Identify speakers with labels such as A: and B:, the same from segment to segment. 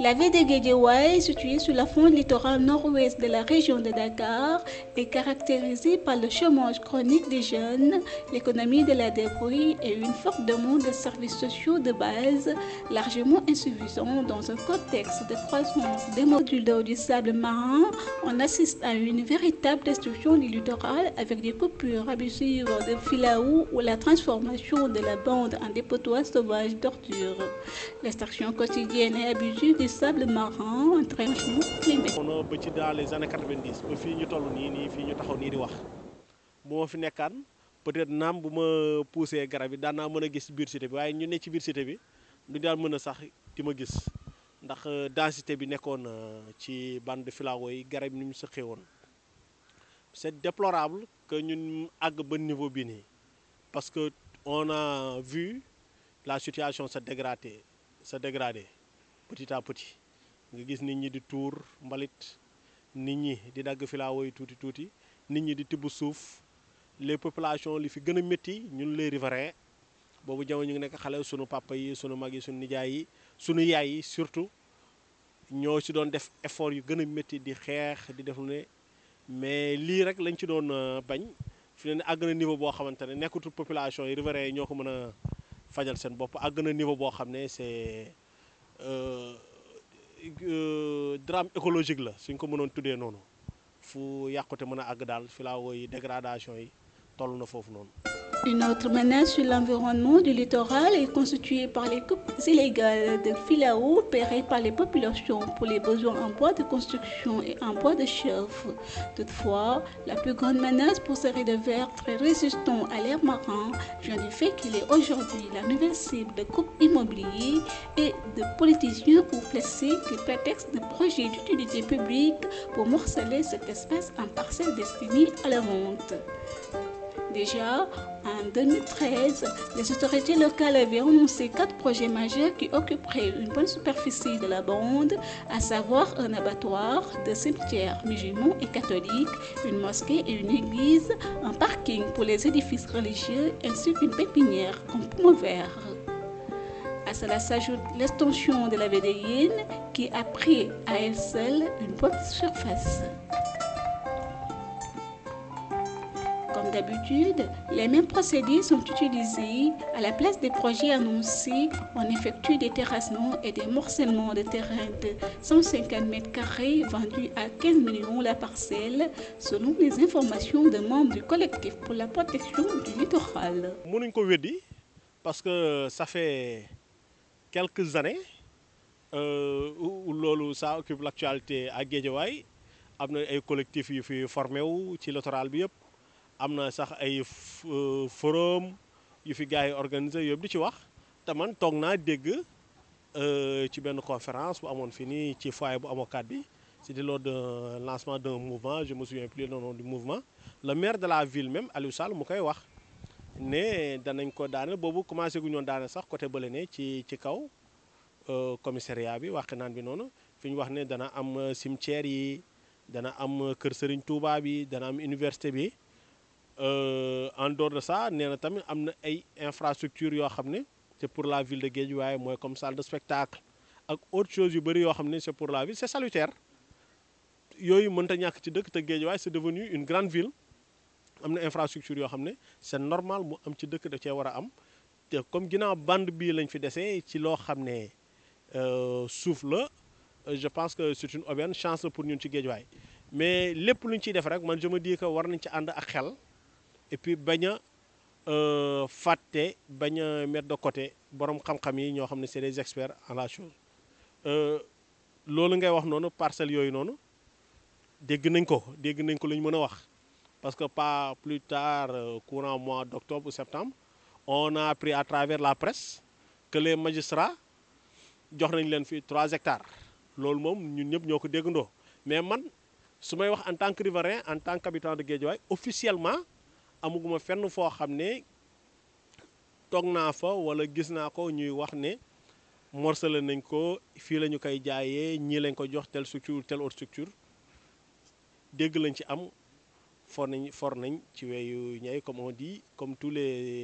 A: La ville de Guédiawaye, située sur la faune littorale nord-ouest de la région de Dakar, est caractérisée par le chômage chronique des jeunes, l'économie de la débrouille et une forte demande de services sociaux de base largement insuffisants dans un contexte de croissance des modules d'eau du sable marin. On assiste à une véritable destruction du littoral avec des coupures abusives de filaos ou la transformation de la bande en dépotoir sauvage d'ordures. L'extraction quotidienne et abusive du sable marin entraîne un changement climatique.
B: ba ci dans les années 90 ba fii ñu toll nii fii ñu taxaw nii di wax bu ma fi nekkaan peut-être naam bu ma poussé garab yi daan naa mën a gis biir cité bi waaye ñu ne ci biir cité bi du daan mën a sax di ma gis ndax densité bi nekkoon ci bande de filao yi garab yi ni mu sëqee woon. C'est déplorable que ñun àgg ba niveau bi nii parce que on a vu la situation se dégrader petit à petit nga gis nit ñi di tuur mbalit nit ñi di dagg filao yi tuuti tuuti nit ñi di tibb suuf les populations li fi gën a métti ñun les riverains boobu jamono ñu ngi nekk xale sunu papa yi sunu mag yi sunu nijaay yi sunu yaay yi surtout ñoo ci doon def effort yu gën a métti di xeex di def lu ne mais lii rek lañ ci doon bañ fi ne àgg na niveau boo xamante ne nekkatul population yi riverains yi ñoo ko mën a fajal seen bopp àgg na niveau boo xam ne c'est drame écologique la suñ ko mënoon tuddee noonu fu yàqute mën a àgg daal filao yi dégradation yi toll na foofu noonu.
A: Une autre menace sur l'environnement du littoral est constituée par les coupes illégales de filaos opérées par les populations pour les besoins en bois de construction et en bois de chauffe. Toutefois, la plus grande menace pour ce riz de verre très résistant à l'air marin vient du fait qu'il est aujourd'hui la nouvelle cible de coupes immobiliers et de politiciens ou placés qui prétextent de projets d'utilité publique pour morceler cette espèce en parcelles destinées à la vente. Déjà, en 2013, les autorités locales avaient annoncé 4 projets majeurs qui occuperaient une bonne superficie de la bande, à savoir un abattoir, 2 cimetières musulmans et catholiques, une mosquée et une église, un parking pour les édifices religieux ainsi qu'une pépinière en poumon vert. À cela s'ajoute l'extension de la VDN qui a pris à elle seule une bonne surface. Comme d'habitude, les mêmes procédés sont utilisés. À la place des projets annoncés, on effectue des terrassements et des morcellements de terrain de 150 mètres carrés vendus à 15 millions la parcelle, selon les informations de membres du collectif pour la protection du littoral.
B: mënuñ ko weddi parce que ça fait quelques années où loolu ça occupe l'actualité à Guédiawaye am na ay collectifs yu fi formé wu ci littoral bi yëpp. am na sax ay forum yu fi gars yi organisé yëpp di ci wax te man toog naa dégg ci benn conférence bu amoon fi nii ci foyer bu avocat bi c'était lors d'un lancement d'un mouvement je me souviens plus le nom du mouvement le maire de la ville même Aliou Sall mu koy wax ne danañ ko daaneel boobu commencé gu ñoon daaneel sax côté bële ne ci kaw commissariat bi waxi naan bi noonu fi ñu wax ne dana am cimetière yi dana am kër Serigne Touba bi dana am université bi. En dehors de ça nee na tamit am na ay infrastructures yoo xam ne c'est pour la ville de Guédiawaye mooy comme salle de spectacle ak autre chose yu bëri yoo xam ne c'est pour la ville c'est salutaire yooyu mënta ñàkk ci dëkk te Guédiawaye c'est devenu une grande ville am na infrastructure yoo xam ne c'est normal mu am ci dëkk da cee war a am te comme ginnaaw bande bii lañ fi desee ci loo xam ne suuf la je pense que c'est une aubaine chance la pour ñun ci Guédiawaye mais lépp lu ñu ciy def rek man je me dis que war nañ ci ànd ak xel. Et puis bañ a fàtte bañ a mettre de côté borom xam-xam yi ñoo xam ne c'est des experts en la chose loolu ngay wax noonu parcelles yooyu noonu dégg nañ ko lu ñu mën a wax parce que pas plus tard courant mois d'octobre ou septembre on a appris à travers la presse que les magistrats jox nañ leen fi 3 hectares loolu moom ñun ñëpp ñoo ko déggandoo mais man su may wax en tant que riverain en tant qu'habitant de Guédiawaye officiellement amuguma fenn foo xam ne toog naa fa wala gis naa ko ñuy wax ne morcelé nañ ko fii la ñu koy jaayee ñii lañ ko jox telle structure telle autre structure dégg lañ ci am for nañ ci weyu ñay comme on dit comme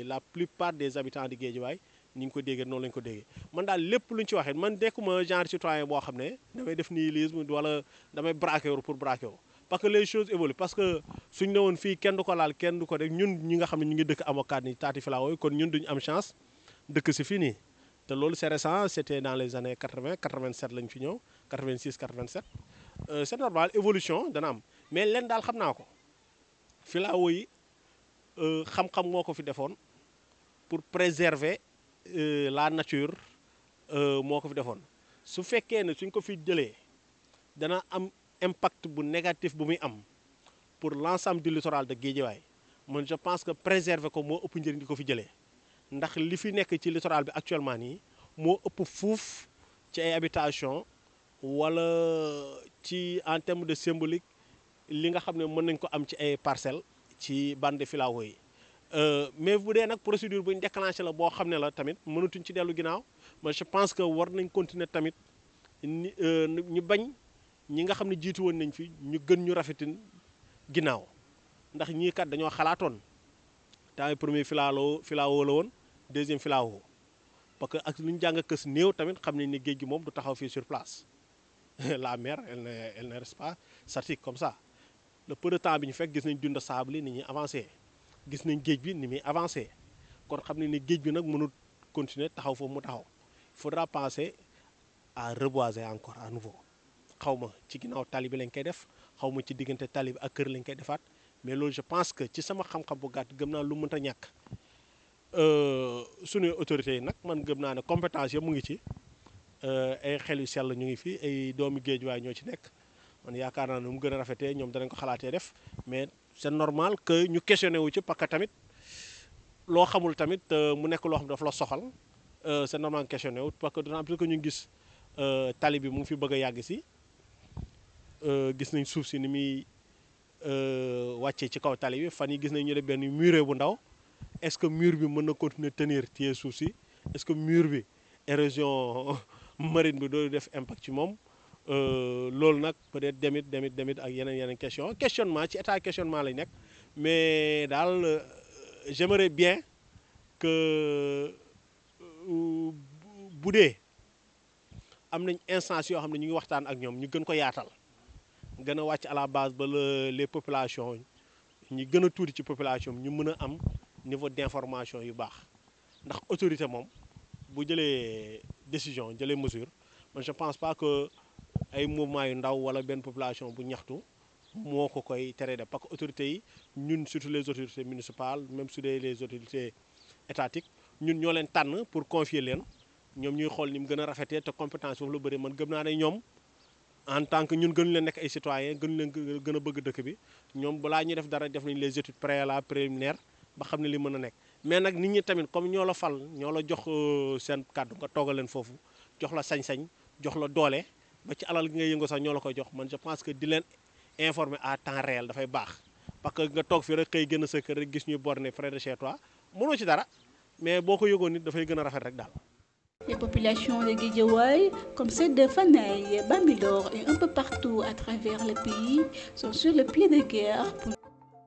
B: la plupart des habitants de Guédiawaye ni ñu ko déggee noonu lañu ko déggee man daal lépp lu ñu ci waxee man dekkuma genre citoyen boo xam ne damay def nihilisme wala damay braqué wu pour braqué wu parce que les choses évoluent parce que suñu ne woon fii kenn du ko laal kenn du ko def ñun ñi nga xam ne ñu ngi dëkk avocat ni taati filao kon ñun duñu am chance dëkk si fii nii te loolu c'est récent c'était dans les années 80 87 lañ fi ñëw 86 87 c'est normal évolution dana am mais leen daal xam naa ko filao yi xam-xam moo ko fi defoon pour préserver la nature moo ko fi defoon su fekkee ne suñ ko fi jëlee dana am impact bu négatif bu muy am pour l'ensemble du littoral de Guédiawaye man je pense que préserver ko moo ëpp njëriñ di ko fi jëlee ndax li fi nekk ci littoral bi actuellement nii moo ëpp fuuf ci ay habitation wala ci en terme de symbolique li nga xam ne mën nañ ko am ci ay parcelles ci bande filao yi mais bu dee nag procédure bu ñu déclenché la boo xam ne la tamit mënatuñ ci dellu ginnaaw mais je pense que war nañ continuer tamit ñu bañ ñi nga xam ne jiitu woon nañ fi ñu gën ñu rafetin ginnaaw ndax ñii kat dañoo xalaatoon temps premier filao la woon deuxième filao parce que ak lu ñu jàng kës néew tamit xam nañ ne géej gi moom du taxaw fii sur place la mer elle ne reste pas statique comme ça le peu de temps bi ñu fekk gis nañ dund sable yi ni ñuy avancé gis nañ géej bi ni muy avancé kon xam nañ ne géej bi nag mënul continuer taxaw foofu mu taxaw il faudra penser à reboiser encore à nouveau xaw ma ci ginnaaw tali bi lañ koy def xaw ma ci diggante tali bi ak kër lañ koy defaat mais loolu je pense que ci sama xam-xam bu gàtt gëm naa lu mënta ñàkk suñuy autorités yi nag man gëm naa ne compétence yëpp mu ngi ci ay xel yu sell ñu ngi fi ay doomi Guédiawaye ñoo ci nekk man yaakaar naa ne mu gën a rafetee ñoom danañ ko xalaatee def mais c'est normal que ñu questionné wu ci parce que tamit loo xamul tamit mu nekk loo xam ne dafa la soxal c'est normal questionné wu parce que d'autant plus que ñu gis tali bi mu ngi fi bëgg a yàgg si gis nañ suuf si ni muy wàccee ci kaw tali bi fan yi gis nañ ñu def benn murée bu ndaw est-ce que mur bi mën na continuer tenir téye suuf si est-ce que mur bi érosion marine bi doo def impact ci moom loolu nag peut-être demit ak yeneen questionnement ci état questionnement lañ nekk mais daal j'aimerais bien que bu dee am nañ instance yoo xam ne ñu ngi waxtaan ak ñoom ñu gën ko yaatal gën a wàcc à la base ba les populations ñu gën a tuuti ci population ñu mën a am niveau d'information yu baax ndax autorité moom bu jëlee décision jëlee mesure man je pense pas que ay mouvement yu ndaw wala benn population bu ñaxtu moo ko koy tere def parce que autorités yi ñun surtout les autorités municipales même su dee les autorités étatiques ñun ñoo leen tànn pour confier leen ñoom ñuy xool ni mu gën a rafetee te compétence foofu la bëri man gëm naa ne ñoom en tant que ñun gënu leen nekk ay citoyens gënu leen gën a bëgg dëkk bi ñoom balaa ñuy def dara def nañ les études préalables préliminaires ba xam ne li mën a nekk mais nag nit ñi tamit comme ñoo la fal ñoo la jox seen kàddu nga toogal leen foofu jox la sañ-sañ jox la doole ba ci alal gi ngay yëngu sax ñoo la koy jox man je pense que di leen informer à temps réel dafay baax parce que nga toog fii rek xëy gën a sa kër rek gis ñuy borné près de chez toi mënoo ci dara mais boo ko yëgoon nit dafay gën a rafet rek daal.
A: Les populations de Guédiawaye, comme celles de Fanaye, Bambilor et un peu partout à travers le pays, sont sur le pied de guerre pour